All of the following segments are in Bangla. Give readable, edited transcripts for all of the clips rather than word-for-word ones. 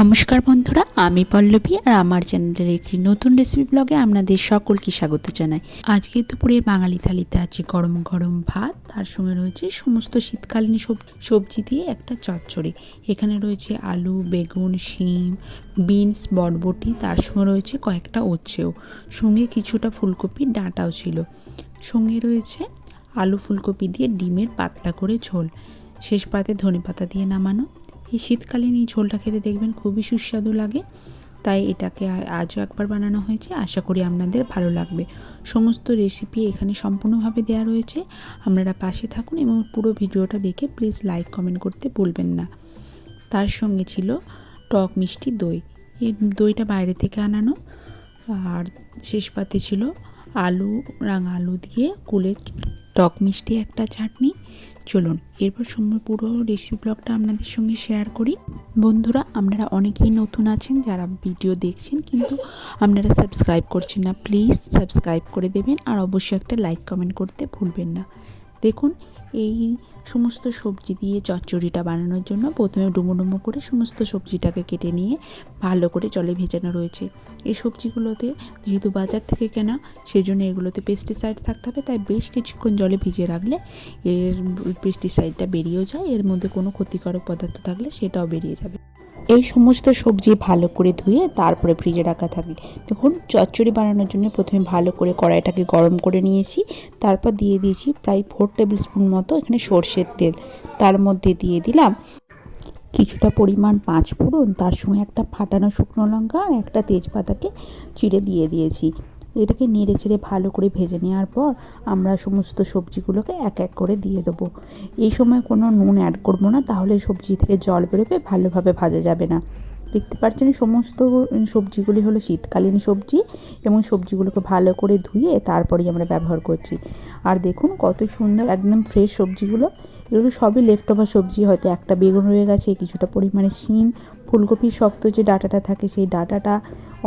নমস্কার বন্ধুরা, আমি পল্লবী আর আমার চ্যানেলের একটি নতুন রেসিপি ব্লগে আপনাদের সকলকে স্বাগত জানাই। আজকে দুপুরের বাঙালি থালিতে আছে গরম গরম ভাত, তার সঙ্গে রয়েছে সমস্ত শীতকালীন সবজি দিয়ে একটা চচ্চড়ি। এখানে রয়েছে আলু, বেগুন, শিম, বিনস, বরবটি, তার সঙ্গে রয়েছে কয়েকটা উচ্ছেও, সঙ্গে কিছুটা ফুলকপির ডাঁটাও ছিল। সঙ্গে রয়েছে আলু ফুলকপি দিয়ে ডিমের পাতলা করে ঝোল, শেষ পাতে ধনেপাতা দিয়ে নামানো। এই শীতকালীন এই ঝোলটা খেতে দেখবেন খুবই সুস্বাদু লাগে, তাই এটাকে আজও একবার বানানো হয়েছে। আশা করি আপনাদের ভালো লাগবে। সমস্ত রেসিপি এখানে সম্পূর্ণভাবে দেওয়া রয়েছে, আপনারা পাশে থাকুন এবং পুরো ভিডিওটা দেখে প্লিজ লাইক কমেন্ট করতে ভুলবেন না। তার সঙ্গে ছিল টক মিষ্টি দই, এই দইটা বাইরে থেকে আনানো। আর শেষ পাতে ছিল রাঙা আলু দিয়ে কুলে টক মিষ্টি একটা চাটনি। চলুন এরপর পুরো রেসিপি ব্লগটা আপনাদের সঙ্গে শেয়ার করি। বন্ধুরা, আপনারা অনেকেই নতুন আছেন যারা ভিডিও দেখছেন, কিন্তু আপনারা সাবস্ক্রাইব করছেন না। প্লিজ সাবস্ক্রাইব করে দেবেন আর অবশ্যই একটা লাইক কমেন্ট করতে ভুলবেন না। দেখুন, এই সমস্ত সবজি দিয়ে চচ্চড়িটা বানানোর জন্য প্রথমে ডুমো ডুমো করে সমস্ত সবজিটাকে কেটে নিয়ে ভালো করে জলে ভেজানো রয়েছে। এই সবজিগুলোতে যেহেতু বাজার থেকে কেনা, সেই জন্য এগুলোতে পেস্টিসাইড থাকতে হবে, তাই বেশ কিছুক্ষণ জলে ভিজিয়ে রাখলে এর পেস্টিসাইডটা বেরিয়েও যায়। এর মধ্যে কোনো ক্ষতিকারক পদার্থ থাকলে সেটাও বেরিয়ে যাবে। এই সমস্ত সবজি ভালো করে ধুয়ে তারপরে ফ্রিজে রাখা থাকে। দেখুন, চচ্চড়ি বানানোর জন্য প্রথমে ভালো করে কড়াইটাকে গরম করে নিয়েছি, তারপর দিয়ে দিয়েছি প্রায় 4 টেবিল স্পুন মতো এখানে সর্ষের তেল। তার মধ্যে দিয়ে দিলাম কিছুটা পরিমাণ 5 ফোড়ন, তার সঙ্গে একটা ফাটানো শুকনো লঙ্কা আর একটা তেজপাতাকে চিড়ে দিয়ে দিয়েছি। এটাকে নেড়ে চেড়ে ভালো করে ভেজে নেওয়ার পর আমরা সমস্ত সবজিগুলোকে এক এক করে দিয়ে দেবো। এই সময় কোনো নুন অ্যাড করবো না, তাহলে সবজি থেকে জল বেরোবে, ভালোভাবে ভাজা যাবে না। দেখতে পাচ্ছেন সমস্ত সবজিগুলি হলো শীতকালীন সবজি, এবং সবজিগুলোকে ভালো করে ধুয়ে তারপরেই আমরা ব্যবহার করছি। আর দেখুন কত সুন্দর একদম ফ্রেশ সবজিগুলো। এগুলো সবই লেফট ওভার সবজি, হয়তো একটা বেগুন রয়ে গেছে, কিছুটা পরিমাণে শিম, ফুলকপির শক্ত যে ডাঁটাটা থাকে সেই ডাঁটাটা,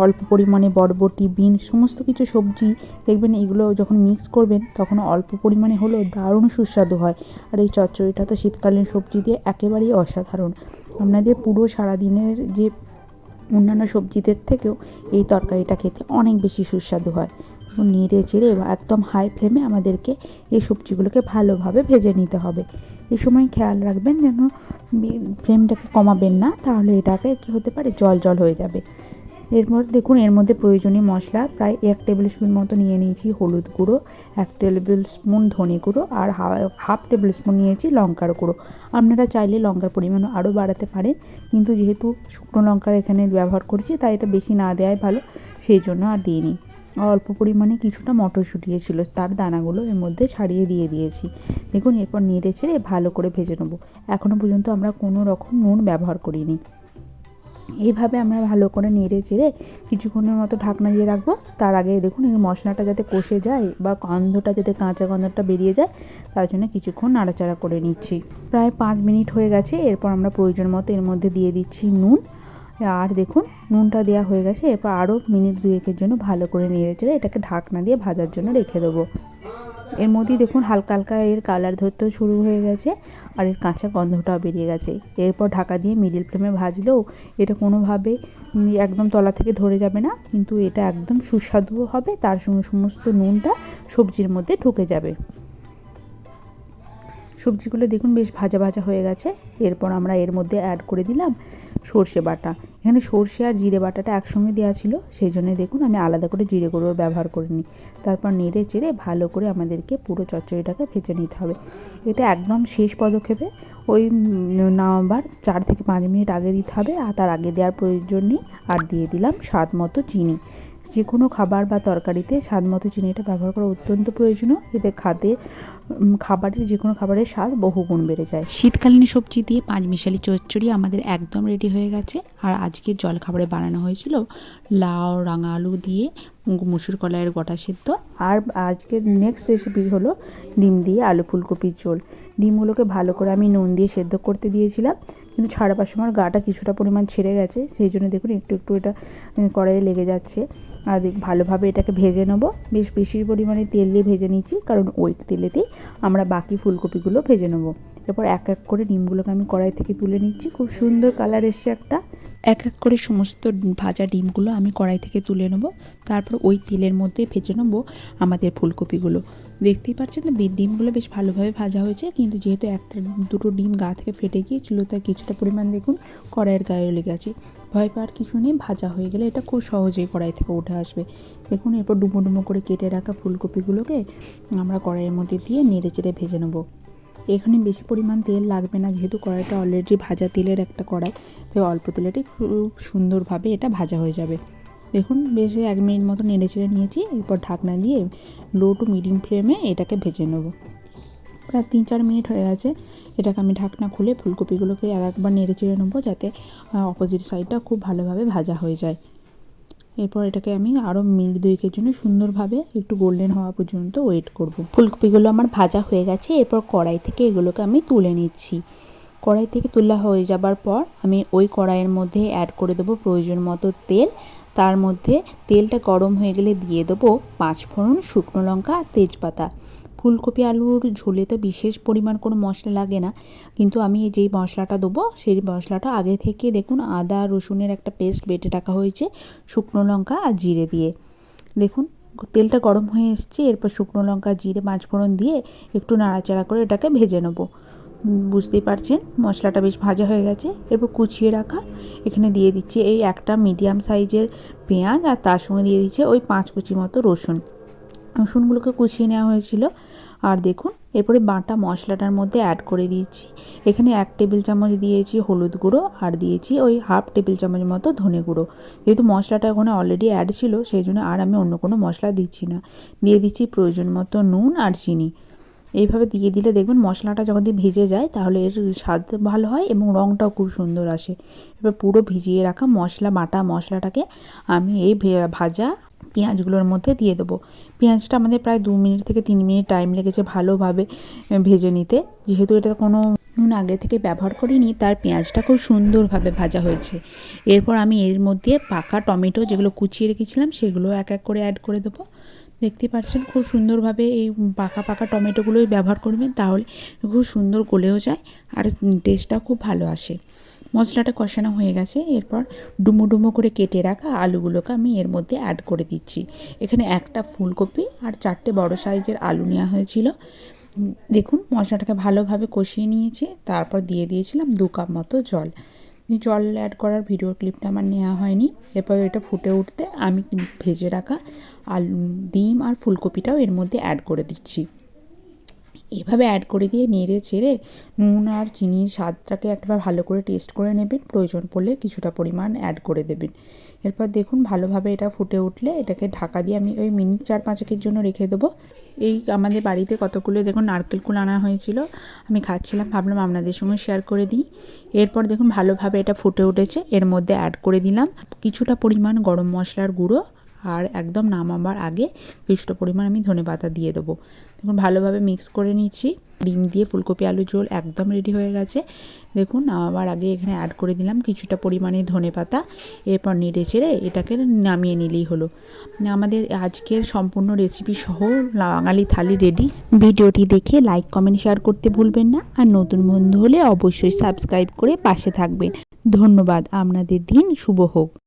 অল্প পরিমাণে বরবটি, বিন, সমস্ত কিছু সবজি দেখবেন এগুলো যখন মিক্স করবেন তখন অল্প পরিমাণে হলেও দারুণ সুস্বাদু হয়। আর এই চচ্চড়িটা তো শীতকালীন সবজি দিয়ে একেবারেই অসাধারণ। আপনাদের পুরো সারাদিনের যে অন্যান্য সবজিদের থেকেও এই তরকারিটা খেতে অনেক বেশি সুস্বাদু হয়। নেড়ে চেড়ে একদম হাই ফ্লেমে আমাদেরকে এই সবজিগুলোকে ভালোভাবে ভেজে নিতে হবে। এই সময় খেয়াল রাখবেন যেন ফ্লেমটাকে কমাবেন না, তাহলে এটাকে কী হতে পারে, জল জল হয়ে যাবে। এরপর দেখুন, এর মধ্যে প্রয়োজনীয় মশলা প্রায় 1 টেবিল স্পুন মতো নিয়ে নিয়েছি হলুদ গুঁড়ো, 1 টেবিল স্পুন ধনে গুঁড়ো, আর হাফ টেবিল স্পুন নিয়েছি লঙ্কার গুঁড়ো। আপনারা চাইলে লঙ্কার পরিমাণ আরও বাড়াতে পারেন, কিন্তু যেহেতু শুকনো লঙ্কার এখানে ব্যবহার করছি তাই এটা বেশি না দেওয়াই ভালো, সেই জন্য আর দিইনি। আর অল্প পরিমাণে কিছুটা মটরশুঁটি ছিল, তার দানাগুলো এর মধ্যে ছাড়িয়ে দিয়ে দিয়েছি। দেখুন, এরপর নেড়ে ছেড়ে ভালো করে ভেজে নেবো। এখনও পর্যন্ত আমরা কোনো রকম নুন ব্যবহার করিনি। এইভাবে আমরা ভালো করে নেড়ে চেড়ে কিছুক্ষণের মতো ঢাকনা দিয়ে রাখবো। তার আগে দেখুন, এই মশলাটা যাতে কষে যায় বা গন্ধটা যাতে কাঁচা গন্ধটা বেরিয়ে যায়, তার জন্য কিছুক্ষণ নাড়াচাড়া করে নিচ্ছি। প্রায় 5 মিনিট হয়ে গেছে। এরপর আমরা প্রয়োজন মতো এর মধ্যে দিয়ে দিচ্ছি নুন। আর দেখুন, নুনটা দেওয়া হয়ে গেছে। এরপর আরও মিনিট 2-এর জন্য ভালো করে নেড়ে চেড়ে এটাকে ঢাকনা দিয়ে ভাজার জন্য রেখে দেবো। এর মধ্যেই দেখুন হালকা হালকা এর কালার ধরতেও শুরু হয়ে গেছে, আর এর কাঁচা গন্ধটাও বেরিয়ে গেছে। এরপর ঢাকা দিয়ে মিডিল ফ্লেমে ভাজলেও এটা কোনোভাবে একদম তলা থেকে ধরে যাবে না, কিন্তু এটা একদম সুস্বাদুও হবে, তার সঙ্গে সমস্ত নুনটা সবজির মধ্যে ঢুকে যাবে। সবজিগুলো দেখুন বেশ ভাজা ভাজা হয়ে গেছে। এরপর আমরা এর মধ্যে অ্যাড করে দিলাম সর্ষে বাটা। এখানে সর্ষে আর জিরে বাটাটা একসঙ্গে দেওয়া ছিল, সেই জন্য দেখুন আমি আলাদা করে জিরে গুঁড়ো ব্যবহার করিনি। তারপর নেড়ে চেড়ে ভালো করে আমাদেরকে পুরো চচ্চড়িটাকে ভেজে নিতে হবে। এটা একদম শেষ পদক্ষেপে, ওই নামাবার 4 থেকে 5 মিনিট আগে দিতে হবে, আর তার আগে দেওয়ার প্রয়োজন নেই। আর দিয়ে দিলাম স্বাদ মতো চিনি। যে কোনো খাবার বা তরকারিতে স্বাদ মতো চিনিটা ব্যবহার করা অত্যন্ত প্রয়োজনীয়। এতে খাবারের যে কোনো খাবারের স্বাদ বহুগুণ বেড়ে যায়। শীতকালীন সবজি দিয়ে 5 মিশালি চচ্চড়ি আমাদের একদম রেডি হয়ে গেছে। আর আজকের জলখাবারে বানানো হয়েছিল লাউ, রাঙা আলু দিয়ে মুসুর কলাইয়ের গোটা সেদ্ধ। আর আজকের নেক্সট রেসিপি হলো ডিম দিয়ে আলু ফুলকপির ঝোল। ডিমগুলোকে ভালো করে আমি নুন দিয়ে সেদ্ধ করতে দিয়েছিলাম, কিন্তু ছাড়াবার সময় গাটা কিছুটা পরিমাণ ছেড়ে গেছে, সেই জন্য দেখুন একটু একটু এটা কড়াইয়ে লেগে যাচ্ছে। আর ভালোভাবে এটাকে ভেজে নেবো। বেশ বেশি পরিমাণে তেল দিয়ে ভেজে নিচ্ছি, কারণ ওই তেলেতেই আমরা বাকি ফুলকপিগুলো ভেজে নেবো। এরপর এক এক করে ডিমগুলোকে আমি কড়াই থেকে তুলে নিচ্ছি। খুব সুন্দর কালার এসছে একটা। এক এক করে সমস্ত ভাজা ডিমগুলো আমি কড়াই থেকে তুলে নেব। তারপর ওই তেলের মধ্যে ভেজে নেবো আমাদের ফুলকপিগুলো। দেখতেই পাচ্ছেন তো ডিমগুলো বেশ ভালোভাবে ভাজা হয়েছে, কিন্তু যেহেতু একটা দুটো ডিম গা থেকে ফেটে গিয়েছিল তাই কিছুটা পরিমাণ দেখুন কড়াইয়ের গায়ে লেগে গেছে। ভয় পাওয়ার কিছু নেই, ভাজা হয়ে গেলে এটা খুব সহজেই কড়াই থেকে উঠে আসবে। দেখুন এরপর ডুমো ডুমো করে কেটে রাখা ফুলকপিগুলোকে আমরা কড়াইয়ের মধ্যে দিয়ে নেড়ে চেড়ে ভেজে নেবো। এখানে বেশি পরিমাণ তেল লাগবে না, যেহেতু কড়াইটা অলরেডি ভাজা তেলের একটা কড়াই, তাই অল্প তেলেতে খুব সুন্দরভাবে এটা ভাজা হয়ে যাবে। দেখুন বেশ 1 মিনিট মতো নেড়ে চেড়ে নিয়েছি। এরপর ঢাকনা দিয়ে লো টু মিডিয়াম ফ্লেমে এটাকে ভেজে নেব। প্রায় 3-4 মিনিট হয়ে গেছে। এটাকে আমি ঢাকনা খুলে ফুলকপিগুলোকে আর একবার নেড়ে চেড়ে নেবো, যাতে অপোজিট সাইডটা খুব ভালোভাবে ভাজা হয়ে যায়। এরপর এটাকে আমি আরও মিনিট 2-এর জন্য সুন্দরভাবে একটু গোল্ডেন হওয়া পর্যন্ত ওয়েট করব। ফুলকপিগুলো আমার ভাজা হয়ে গেছে। এরপর কড়াই থেকে এগুলোকে আমি তুলে নিচ্ছি। কড়াই থেকে তোলা হয়ে যাবার পর আমি ওই কড়াইয়ের মধ্যে অ্যাড করে দেবো প্রয়োজন মতো তেল। তার মধ্যে তেলটা গরম হয়ে গেলে দিয়ে দেবো 5 ফোড়ন, শুকনো লঙ্কা আর তেজপাতা। ফুলকপি আলুর ঝোলে তো বিশেষ পরিমাণ কোনো মশলা লাগে না, কিন্তু আমি যেই মশলাটা দেবো সেই মশলাটা আগে থেকে দেখুন আদা রসুনের একটা পেস্ট বেটে রাখা হয়েছে, শুকনো লঙ্কা আর জিরে দিয়ে। দেখুন তেলটা গরম হয়ে এসছে। এরপর শুকনো লঙ্কা জিরে 5 ফোড়ন দিয়ে একটু নাড়াচাড়া করে এটাকে ভেজে নেবো। বুঝতেই পারছেন মশলাটা বেশ ভাজা হয়ে গেছে। এরপর কুচিয়ে রাখা এখানে দিয়ে দিচ্ছি এই একটা মিডিয়াম সাইজের পেঁয়াজ, আর তার সঙ্গে দিয়ে দিচ্ছে ওই 5 কুচি মতো রসুনগুলোকে কুচিয়ে নেওয়া হয়েছিল। আর দেখুন এরপরে বাটা মশলাটার মধ্যে অ্যাড করে দিয়েছি। এখানে 1 টেবিল চামচ দিয়েছি হলুদ গুঁড়ো, আর দিয়েছি ওই হাফ টেবিল চামচ মতো ধনে গুঁড়ো। যেহেতু মশলাটা ওখানে অলরেডি অ্যাড ছিল, সেই জন্য আর আমি অন্য কোনো মশলা দিচ্ছি না। দিয়ে দিচ্ছি প্রয়োজন মতো নুন আর চিনি। এইভাবে দিয়ে দিলে দেখবেন মশলাটা যখন দিয়ে ভেজে যায় তাহলে এর স্বাদ ভালো হয় এবং রঙটাও খুব সুন্দর আসে। এবার পুরো ভিজিয়ে রাখা বাটা মশলাটাকে আমি এই ভাজা পেঁয়াজগুলোর মধ্যে দিয়ে দেবো। পেঁয়াজটা আমাদের প্রায় 2 মিনিট থেকে 3 মিনিট টাইম লেগেছে ভালোভাবে ভেজে নিতে। যেহেতু এটা কোনো নুন আগে থেকে ব্যবহার করিনি, তার পেঁয়াজটা খুব সুন্দরভাবে ভাজা হয়েছে। এরপর আমি এর মধ্যে পাকা টমেটো যেগুলো কুচিয়ে রেখেছিলাম সেগুলো এক এক করে অ্যাড করে দেবো। দেখতে পাচ্ছেন খুব সুন্দরভাবে এই পাকা টমেটোগুলোই ব্যবহার করবেন, তাহলে খুব সুন্দর গলেও যায় আর টেস্টটা খুব ভালো আসে। মশলাটা কষানো হয়ে গেছে। এরপর ডুমো ডুমো করে কেটে রাখা আলুগুলোকে আমি এর মধ্যে অ্যাড করে দিচ্ছি। এখানে একটা ফুলকপি আর 4টে বড় সাইজের আলু নেওয়া হয়েছিল। দেখুন মশলাটাকে ভালোভাবে কষিয়ে নিয়েছি। তারপর দিয়ে দিয়েছিলাম 2 কাপ মতো জল। জল অ্যাড করার ভিডিও ক্লিপটা আমার নেওয়া হয়নি। এরপর এটা ফুটে উঠতে আমি ভেজে রাখা আলু, ডিম আর ফুলকপিটাও এর মধ্যে অ্যাড করে দিচ্ছি। এভাবে অ্যাড করে দিয়ে নেড়ে চেড়ে নুন আর চিনির স্বাদটাকে একবার ভালো করে টেস্ট করে নেবেন। প্রয়োজন পড়লে কিছুটা পরিমাণ অ্যাড করে দেবেন। এরপর দেখুন ভালোভাবে এটা ফুটে উঠলে এটাকে ঢাকা দিয়ে আমি ওই মিনিট 4-5 জন্য রেখে দেবো। এই আমাদের বাড়িতে কতগুলো দেখুন নারকেল কুল আনা হয়েছিল, আমি খাচ্ছিলাম, ভাবলাম আপনাদের সঙ্গে শেয়ার করে দিই। এরপর দেখুন ভালোভাবে এটা ফুটে উঠেছে। এর মধ্যে অ্যাড করে দিলাম কিছুটা পরিমাণ গরম মশলার গুঁড়ো, আর একদম নামাবার আগে কিছুটা পরিমাণ আমি ধনেপাতা দিয়ে দেবো। দেখুন ভালোভাবে মিক্স করে নিচ্ছি। ডিম দিয়ে ফুলকপি আলু ঝোল একদম রেডি হয়ে গেছে। দেখুন নামাবার আগে এখানে অ্যাড করে দিলাম কিছুটা পরিমাণে ধনেপাতা। এরপর নেড়ে চেড়ে এটাকে নামিয়ে নিলেই হলো। আমাদের আজকের সম্পূর্ণ রেসিপি সহ বাঙালি থালি রেডি। ভিডিওটি দেখে লাইক কমেন্ট শেয়ার করতে ভুলবেন না, আর নতুন বন্ধু হলে অবশ্যই সাবস্ক্রাইব করে পাশে থাকবেন। ধন্যবাদ। আপনাদের দিন শুভ হোক।